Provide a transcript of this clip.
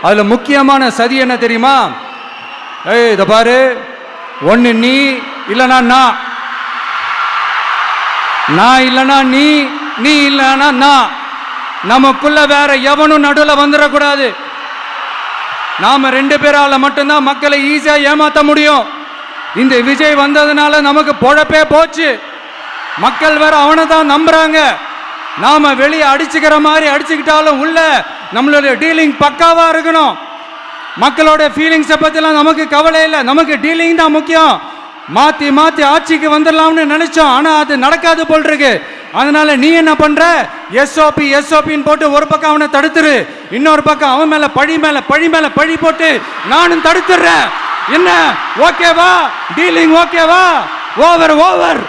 அதுல முக்கியமான சதி என்ன தெரியுமா? ஏய் இத பாரு, ஒன்னு நீ இல்லனா நான் இல்லனா நீ இல்லனா நான். நமக்குள்ள வேற எவனும் நடுவுல வந்துடக்கூடாது. நாம 2 பேரால மட்டும்தான் மக்களை ஈஸியா ஏமாத்த முடியும். இந்த விஜய் வந்ததுனால நமக்கு பொழப்பே போச்சு. மக்கள் வேற அவனை தான் நம்புறாங்க. நாம வெளியே அடிச்சுக்கிற மாதிரி அடிச்சுக்கிட்டாலும் உள்ள நம்மளுடைய டீலிங் பக்காவா இருக்கணும். மக்களோட ஃபீலிங்ஸை பத்திலாம் நமக்கு கவலை இல்லை, நமக்கு டீலிங் தான் முக்கியம். மாத்தி மாத்தி ஆட்சிக்கு வந்துடலாம்னு நினைச்சோம், ஆனா அது நடக்காது போல் இருக்கு. அதனால நீ என்ன பண்ற? எஸ்ஓபின்னு போட்டு ஒரு பக்கம் அவனை தடுத்துரு, இன்னொரு பக்கம் அவன் மேல பழி போட்டு நானும் தடுத்துடுறேன். என்ன ஓகேவா? டீலிங் ஓகேவா? ஓவர்.